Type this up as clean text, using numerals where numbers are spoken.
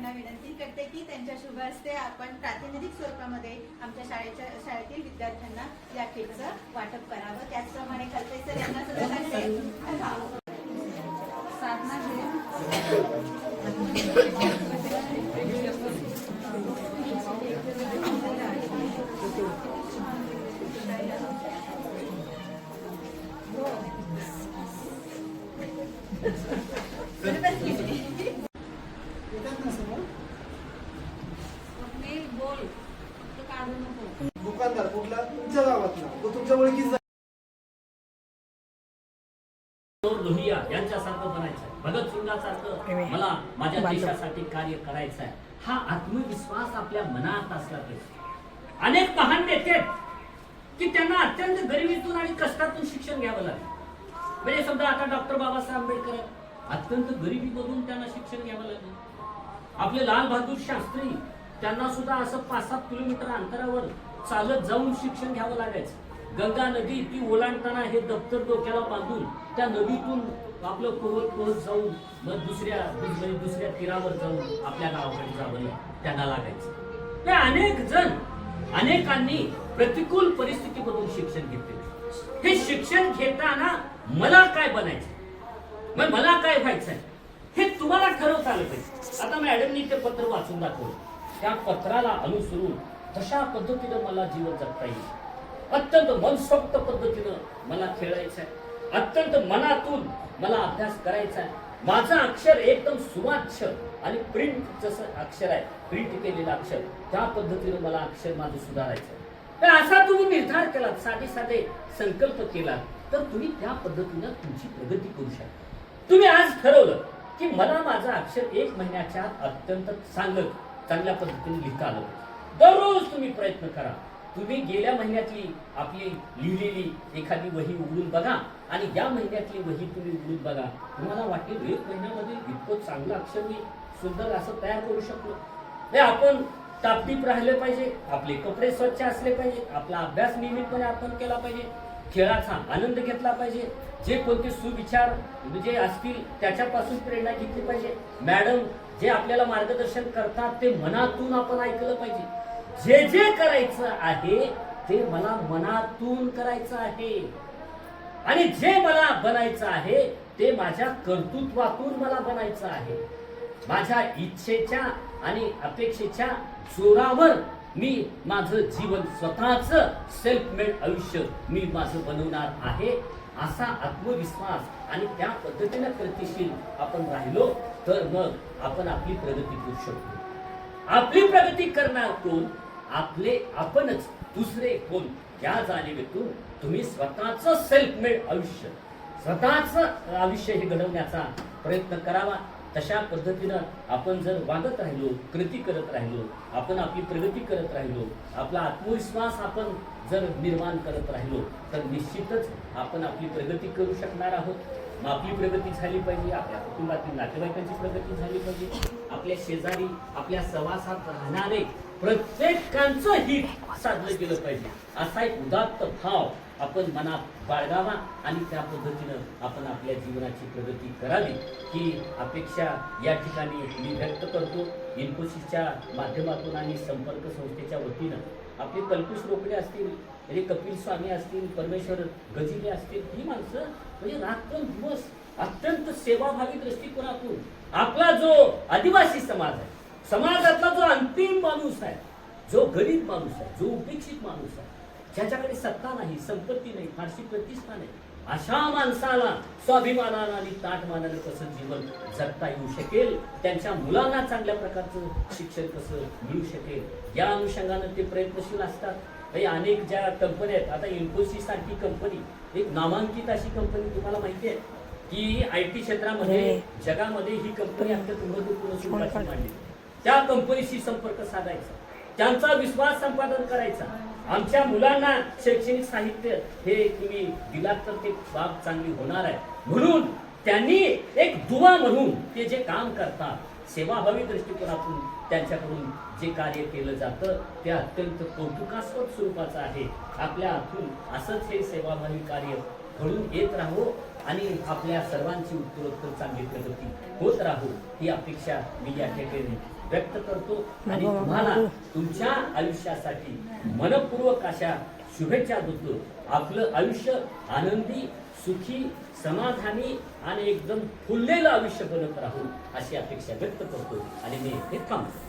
यांना विनंती करते की त्यांच्या शुभ हस्ते आपण प्रातिनिधिक स्वरूपामध्ये आमच्या शाळेतील विद्यार्थ्यांना या किटचं वाटप करावं. त्याचप्रमाणे कल्पे सर यांना सुद्धा साधना दुकानदार कुठला तुमच्या गावातला तो तुमच्या ओळखीचा लोहिया यांच्यासारखं बनायचंय, भगतसिंगासारखं मला माझ्या देशासाठी कार्य करायचं आहे. हा आत्मविश्वास आपल्या मनात असला पाहिजे. अनेक महान नेते की त्यांना अत्यंत गरिबीतून आणि कष्टातून शिक्षण घ्यावं लागलं. म्हणजे समजा आता डॉक्टर बाबासाहेब आंबेडकर अत्यंत गरिबीमधून त्यांना शिक्षण घ्यावं लागलं. आपले लाल बहादूर शास्त्री त्यांना सुद्धा असं 5-7 किलोमीटर अंतरावर चालत जाऊन शिक्षण घ्यावं लागायचं. गंगा नदी ती ओलांडताना हे दप्तर डोक्याला बांधून त्या नदीतून आपलं पोहत जाऊन मग दुसऱ्या तीरावर जाऊन आपल्या गावाकडे जावं त्यांना लागायचं. ते अनेक जण अनेकांनी प्रतिकूल परिस्थितीमधून शिक्षण घेतले. हे शिक्षण घेताना मला काय बनायचं, मग मला काय व्हायचंय हे तुम्हाला ठरवता आलं पाहिजे. आता मॅडमनी ते पत्र वाचून दाखवलं. त्या पत्राला अनुसरून तशा पद्धतीनं मला जीवन जगता येईल. अत्यंत मनसोक्त पद्धतीनं मला खेळायचं आहे. अत्यंत मनातून मला अभ्यास करायचा आहे. माझं अक्षर एकदम सुवाच्य आणि प्रिंट जसं अक्षर आहे, प्रिंट केलेलं अक्षर, त्या पद्धतीनं मला अक्षर माझं सुधारायचं आहे. तर असा तुम्ही निर्धार केला, साधे संकल्प केला, तर तुम्ही त्या पद्धतीनं तुमची प्रगती करू शकता. तुम्ही आज ठरवलं की मला माझं अक्षर 1 महिन्याच्या आत अत्यंत चांगल्या पद्धतीने लिहिता आलं. दररोज तुम्ही प्रयत्न करा. तुम्ही गेल्या महिन्यातली आपली लिहिलेली एखादी वही उघडून बघा आणि या महिन्यातली वही तुम्ही उघडून बघा. तुम्हाला वाटेल 1 महिन्यामध्ये इतकं चांगलं अक्षर मी सुंदर असं तयार करू शकलो. हे आपण टापटीप राहिले पाहिजे, आपले कपडे स्वच्छ असले पाहिजे, आपला अभ्यास नियमितपणे आपण केला पाहिजे, खेळाचा आनंद घेतला पाहिजे, जे कोणते सुविचार जे असतील त्याच्यापासून प्रेरणा घेतली पाहिजे. मॅडम जे आपल्याला मार्गदर्शन करतात ते मनातून आपण ऐकलं पाहिजे. जे करायचं आहे ते मला मनातून करायचं आहे आणि जे मला बनायचं आहे ते माझ्या कर्तृत्वातून मला बनायचं आहे. माझ्या इच्छेच्या आणि अपेक्षेच्या जोरावर मी माझं जीवन स्वतःच सेल्फ मेड आयुष्य मी माझं बनवणार आहे. असा आत्मविश्वास आणि त्या पद्धतीने प्रगतिशील आपण राहिलो तर मग आपण आपली प्रगती करू शकतो. आपली प्रगती करणार कोण? आपणच. दुसरे कोण? या जाणीवेतून तुम्ही स्वतःच सेल्फ मेड आयुष्य, स्वतःच आयुष्य हे घडवण्याचा प्रयत्न करावा. तशा पद्धतीनं आपण जर वागत राहिलो, कृती करत राहिलो, आपण आपली प्रगती करत राहिलो, आपला आत्मविश्वास आपण जर निर्माण करत राहिलो तर निश्चितच आपण आपली प्रगती करू शकणार आहोत. मग आपली प्रगती झाली पाहिजे, आपल्या कुटुंबातील नातेवाईकांची प्रगती झाली पाहिजे, आपल्या शेजारी आपल्या सहवासात राहणारे प्रत्येकांचं हित साधलं गेलं पाहिजे. असा एक उदात्त भाव आपण मनात बाळगावा आणि त्या पद्धतीनं आपण आपल्या जीवनाची प्रगती करावी ही अपेक्षा या ठिकाणी मी व्यक्त करतो. इन्फोसिसच्या माध्यमातून आणि संपर्क संस्थेच्या वतीनं आपले कल्पेश रोकडे असतील, म्हणजे कपिल स्वामी असतील, परमेश्वर गजिले असतील, ही माणसं म्हणजे रात्रंदिवस अत्यंत सेवाभावी दृष्टिकोनातून आपला जो आदिवासी समाज आहे, समाजातला जो अंतिम माणूस आहे, जो गरीब माणूस आहे, जो उपेक्षित माणूस आहे, ज्याच्याकडे सत्ता नाही, संपत्ती नाही, फारशी प्रतिष्ठा नाही, अशा माणसाला स्वाभिमानानं आणि ताटमानानं कसं जीवन जगता येऊ शकेल, त्यांच्या मुलांना चांगल्या प्रकारचं शिक्षण कसं मिळू शकेल, या अनुषंगानं ते प्रयत्नशील असतात. अनेक ज्या कंपन्या आहेत, आता इन्फोसिस सारखी कंपनी एक नामांकित अशी कंपनी तुम्हाला माहिती आहे की IT क्षेत्रामध्ये जगामध्ये ही कंपनी अत्यंत महत्वपूर्ण स्वरूपाची मांडली. त्या कंपनीशी संपर्क साधायचा, त्यांचा विश्वास संपादन करायचा. आमच्या मुलांना शैक्षणिक साहित्य हे तुम्ही दिलात तर ते बाब चांगली होणार आहे म्हणून त्यांनी एक दुवा म्हणून ते जे काम करतात, सेवाभावी दृष्टिकोनातून त्यांच्याकडून जे कार्य केलं जातं ते अत्यंत कौतुकास्पद स्वरूपाचं आहे. आपल्या हातून असंच हे सेवाभावी कार्य घडून येत राहो आणि आपल्या सर्वांची उत्तरोत्तर चांगली प्रगती होत राहू ही अपेक्षा मी या ठिकाणी व्यक्त करतो आणि तुम्हाला तुमच्या आयुष्यासाठी मनपूर्वक अशा शुभेच्छा देतो. आपलं आयुष्य आनंदी, सुखी, समाधानी आणि एकदम फुललेलं आयुष्य बनत राहू अशी अपेक्षा व्यक्त करतो आणि मी हे थांबतो.